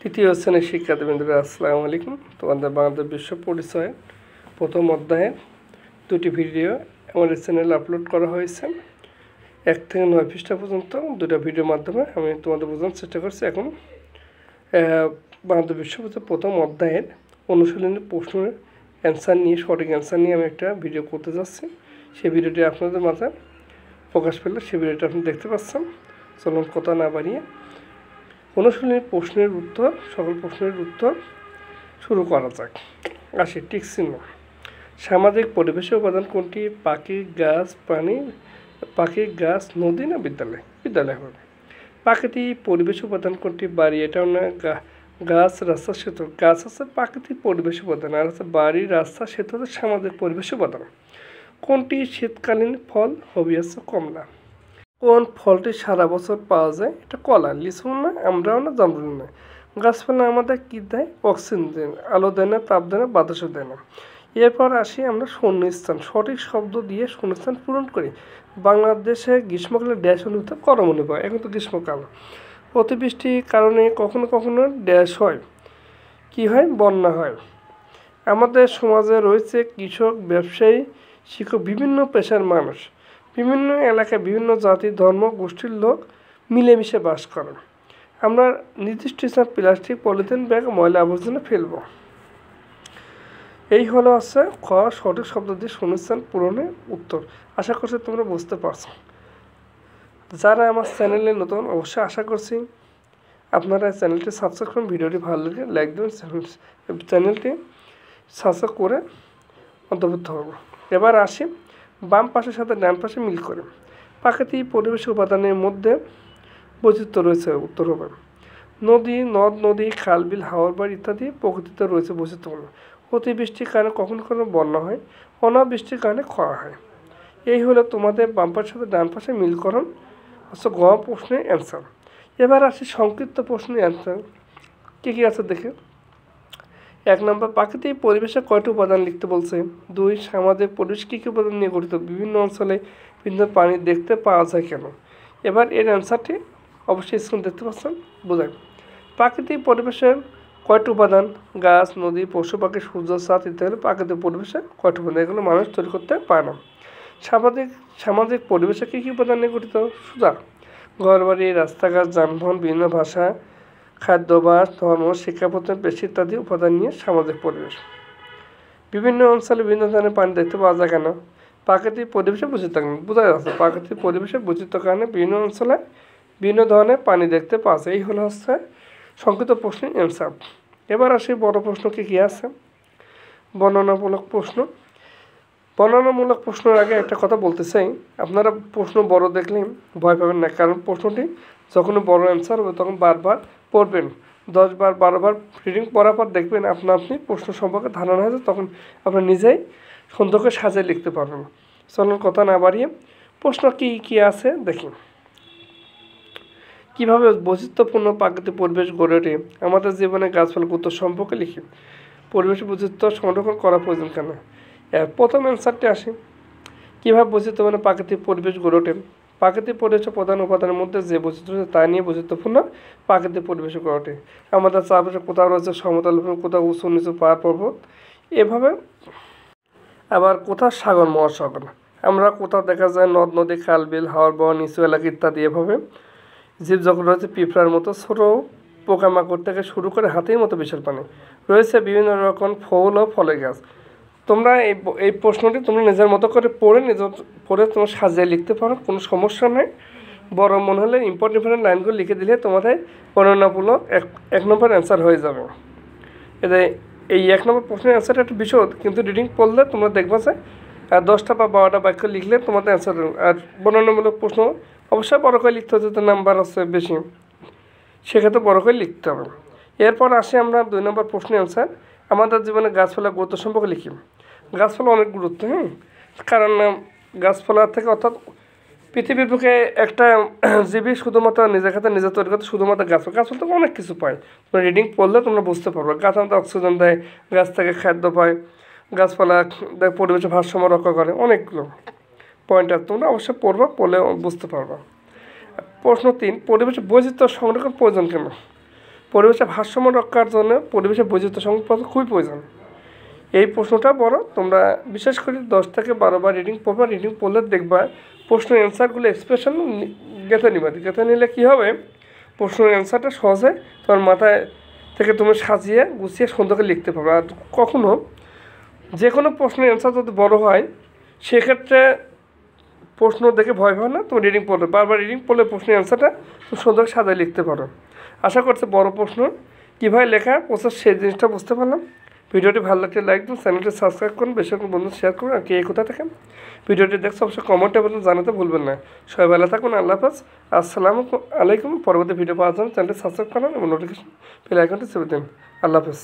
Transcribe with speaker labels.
Speaker 1: তৃতীয় শ্রেণীর শিক্ষার্থীবৃন্দরা আসসালামু আলাইকুম। তোমাদের বাংলাদেশ বিশ্ব পরিচয় প্রথম অধ্যায়ের দুটি ভিডিও আমাদের চ্যানেলে আপলোড করা হয়েছে। 1 থেকে 9 পৃষ্ঠা পর্যন্ত দুটো ভিডিওর মাধ্যমে আমি তোমাদের বোঝানোর চেষ্টা করছি। এখন বাংলাদেশ বিশ্ব পরিচয় প্রথম অধ্যায়ের অনুশীলনী প্রশ্নের অ্যান্সার নিয়ে সঠিক অ্যান্সার নিয়ে আমি একটা ভিডিও করতে যাচ্ছি। সেই ভিডিওটি আপনাদের মাঝে প্রকাশ পেলে সেই ভিডিওটা আপনি দেখতে পাচ্ছেন। চলুন কথা না বাড়িয়ে অনুশীলনী প্রশ্নের উত্তর, সকল প্রশ্নের উত্তর শুরু করা যাক। আসি টিক চিহ্ন। সামাজিক পরিবেশের উপাদান কোনটি? পাখি, গাছ, প্রাণী, পাখি, গাছ, নদী না বিদ্যালয়? বিদ্যালয় হবে। প্রাকৃতিক পরিবেশ উপাদান কোনটি? বাড়ি, এটাও না। গাছ, রাস্তা, সেতু। গাছ হচ্ছে প্রাকৃতিক পরিবেশ উপাদান, আর হচ্ছে বাড়ি, রাস্তা, সেতু হচ্ছে সামাজিক পরিবেশ উপাদান। কোনটি শীতকালীন ফল? হবি হচ্ছে কমলা। কোন ফলটি সারা বছর পাওয়া যায়? এটা কলা। লিচু না, আমরাও না, জামরুল না। গাছপালা আমাদের কী দেয়? অক্সিজেন দেয়, আলো দেয় না, তাপ দেয় না, বাতাসও দেয় না। এরপর আসি আমরা শূন্যস্থান। সঠিক শব্দ দিয়ে শূন্যস্থান পূরণ করি। বাংলাদেশে গ্রীষ্মকালে ড্যাশ অনুভূত গরম অনুভব হয়। এখন তো গ্রীষ্মকাল। অতিবৃষ্টির কারণে কখনো কখনো ড্যাশ হয়, কি হয়? বন্যা হয়। আমাদের সমাজে রয়েছে কৃষক, ব্যবসায়ী, শিক্ষক, বিভিন্ন পেশার মানুষ। বিভিন্ন এলাকায় বিভিন্ন জাতি, ধর্ম, গোষ্ঠীর লোক মিলেমিশে বাস করে। আমরা নির্দিষ্ট স্থানে প্লাস্টিক, পলিথিন ব্যাগ, ময়লা আবর্জনা ফেলব। এই হলো খ সঠিক শব্দ দিয়ে শূন্যস্থান পূরণের উত্তর। আশা করছি তোমরা বুঝতে পারছো। যারা আমার চ্যানেলে নতুন, অবশ্যই আশা করছি আপনারা চ্যানেলটি সাবস্ক্রাইব করুন। ভিডিওটি ভালো লাগে লাইক দেবেন, চ্যানেলটি সাবস্ক্রাইব করে অন্তর্ভুক্ত হবে। এবার আসি বাম পাশের সাথে ডান পাশে মিল করে। প্রাকৃতিক পরিবেশ উপাদানের মধ্যে বৈচিত্র্য রয়েছে, উত্তর হবে। নদী, নদ নদী, খাল, বিল, হাওর বাড়ি ইত্যাদি প্রকৃতিতে রয়েছে বৈচিত্র্যপূর্ণ। অতিবৃষ্টির কারণে কখনো কখনো বন্যা হয়, অনাবৃষ্টির কারণে ক্ষয় হয়। এই হলো তোমাদের বাম পাশের সাথে ডান পাশে মিলকরণ হচ্ছে গ প্রশ্নের অ্যান্সার। এবার আসি সংক্ষিপ্ত প্রশ্নের অ্যান্সার কী কী আছে দেখে। 1 নম্বর, প্রাকৃতিক পরিবেশে কয়টি উপাদান লিখতে বলছে? 2, সামাজিক পরিবেশ কী কী উপাদান নিয়ে গঠিত? বিভিন্ন অঞ্চলে বিভিন্ন প্রাণী দেখতে পাওয়া যায় কেন? এবার এর অ্যান্সারটি অবশ্যই স্ক্রিন দেখতে পাচ্ছেন, বোঝায়। প্রাকৃতিক পরিবেশের কয়টি উপাদান? গাছ, নদী, পশু পাখি, সূর্য, চাঁদ ইত্যাদি প্রাকৃতিক পরিবেশে কয়টি উপাদান? এগুলো মানুষ তৈরি করতে পারে না। সামাজিক পরিবেশে কী কী উপাদান নিয়ে গঠিত? সোজা। ঘরবাড়ি, রাস্তাঘাট, যানবাহন, বিভিন্ন ভাষা, খাদ্যাভ্যাস, ধর্ম, শিক্ষা প্রতিষ্ঠান, পেশি ইত্যাদি উপাদান নিয়ে সামাজিক পরিবেশ। বিভিন্ন অঞ্চলে বিভিন্ন ধরনের পানি দেখতে পাওয়া যায় কেন? প্রাকৃতিক পরিবেশে বৈচিত্র্য কারণে। বোঝা যাচ্ছে প্রাকৃতিক পরিবেশে বৈচিত্র্য কারণে বিভিন্ন অঞ্চলে বিভিন্ন ধরনের পানি দেখতে পাওয়া যায়। এই হলো সংক্ষিপ্ত প্রশ্নের অ্যান্সার। এবার আসি বড় প্রশ্ন কী কী আছে। বর্ণনামূলক প্রশ্ন। বর্ণনামূলক প্রশ্নের আগে একটা কথা বলতে চাই, আপনারা প্রশ্ন বড় দেখলে ভয় পাবেন না, কারণ প্রশ্নটি যখন বড় অ্যান্সার হবে তখন বারবার পড়বেন। 10 বার 12 বার রিডিং পড়ার পর দেখবেন আপনি প্রশ্ন সম্পর্কে ধারণা হয়েছে, তখন আপনি নিজেই সুন্দর করে সাজিয়ে লিখতে পারবেন। চলুন কথা না বাড়িয়ে প্রশ্ন কী কী আছে দেখি। কীভাবে বৈচিত্র্যপূর্ণ প্রাকৃতিক পরিবেশ গড়ে ওঠে? আমাদের জীবনে গাছপালা গুরুত্ব সম্পর্কে লিখি। পরিবেশ বৈচিত্র্য সংরক্ষণ করা প্রয়োজন কেন? প্রথম অ্যান্সারটি আসি, কীভাবে বৈচিত্র্যপূর্ণ প্রাকৃতিক পরিবেশ গড়ে ওঠে? প্রাকৃতিক পরিবেশের প্রধান উপাদানের মধ্যে যে বৈচিত্র্য তা নিয়ে বৈচিত্র্যপূর্ণ প্রাকৃতিক পরিবেশ গড়ে ওঠে। আমাদের চারপাশে কোথাও রয়েছে সমতল ভূমি, কোথাও উঁচু নিচু পাহাড় পর্বত, এভাবে আবার কোথাও সাগর মহাসাগর। আমরা কোথাও দেখা যায় নদ নদী, খাল, বিল, হাওর, বন, নিচু এলাকা ইত্যাদি। এভাবে জীবজগৎ রয়েছে পিঁপড়ার মতো, ছোটো পোকামাকড় থেকে শুরু করে হাতির মতো বিশাল প্রাণী। রয়েছে বিভিন্ন রকম ফুল ও ফলের গাছ। তোমরা এই প্রশ্নটি তোমরা নিজের মতো করে পড়ে তোমরা সাজিয়ে লিখতে পারো, কোনো সমস্যা নেই। বড় মনে হলে ইম্পর্টেন্ট লাইনগুলো লিখে দিলে তোমাদের বর্ণনামূলক 1 নম্বর অ্যান্সার হয়ে যাবে। এতে এই 1 নম্বর প্রশ্নের অ্যান্সারটা একটু বিশদ, কিন্তু রিডিং পড়লে তোমরা দেখবে যে 10টা বা 12টা বাক্য লিখলে তোমাদের অ্যান্সার। আর বর্ণনামূলক প্রশ্ন অবশ্যই বড় করে লিখতে হবে, যাতে নাম্বার আছে বেশি, সেক্ষেত্রে বড় করে লিখতে হবে। এরপর আসি আমরা 2 নম্বর প্রশ্নের অ্যান্সার। আমাদের জীবনে গাছপালা গুরুত্ব সম্পর্কে লিখি। গাছপালা অনেক গুরুত্ব, কারণ গাছপালা থেকে, অর্থাৎ পৃথিবীর বুকে একটা জীবী শুধুমাত্র নিজের খাতে নিজে তৈরি করতে শুধুমাত্র গাছপালা থেকে অনেক কিছু পায়। তোমরা রিডিং পড়লে তোমরা বুঝতে পারবে। গাছ আমাদের অক্সিজেন দেয়, গাছ থেকে খাদ্য পায়, গাছপালা পরিবেশের ভারসাম্য রক্ষা করে, অনেকগুলো পয়েন্ট আছে। তোমরা অবশ্যই পড়বা, পড়লে বুঝতে পারবা। প্রশ্ন 3, পরিবেশের বৈচিত্র্য সংরক্ষণ প্রয়োজন কেন? পরিবেশের ভারসাম্য রক্ষার জন্য পরিবেশের বৈচিত্র্য সংরক্ষণ খুবই প্রয়োজন। এই প্রশ্নটা বড়, তোমরা বিশেষ করে 10 থেকে 12 বার রিডিং পড়বা। রিডিং পড়লে দেখবা প্রশ্নের অ্যান্সারগুলো এক্সপ্রেশন গেঁথে নিবা। গেঁথে নিলে কী হবে, প্রশ্নের অ্যান্সারটা সহজে তোমার মাথায় থেকে তুমি সাজিয়ে গুছিয়ে সুন্দর করে লিখতে পারবে। আর কখনও যে কোনো প্রশ্নের অ্যান্সার যদি বড় হয় সেক্ষেত্রে প্রশ্ন দেখে ভয় পাও না, তুমি রিডিং পড়বে। বারবার রিডিং পড়লে প্রশ্নের অ্যান্সারটা তুমি সুন্দর সাজিয়ে লিখতে পারো। আশা করছি বড় প্রশ্ন কীভাবে লেখা প্রসেস সেই জিনিসটা বুঝতে পারলাম। ভিডিওটি ভালো লাগলে লাইক দিন, চ্যানেলটি সাবস্ক্রাইব করুন, বেশি করে বন্ধু শেয়ার করুন। আর কে কোথা থেকে ভিডিওটি দেখছো অবশ্যই কমেন্টে বলুন, জানাতে ভুলবেন না। সবাই ভালো থাকুন, আল্লাহ হাফেজ, আসসালামু আলাইকুম। পরবর্তী ভিডিও পাওয়ার জন্য চ্যানেলটি সাবস্ক্রাইব করুন এবং নোটিফিকেশন বেল আইকনটি চেপে দিন। আল্লাহ হাফেজ।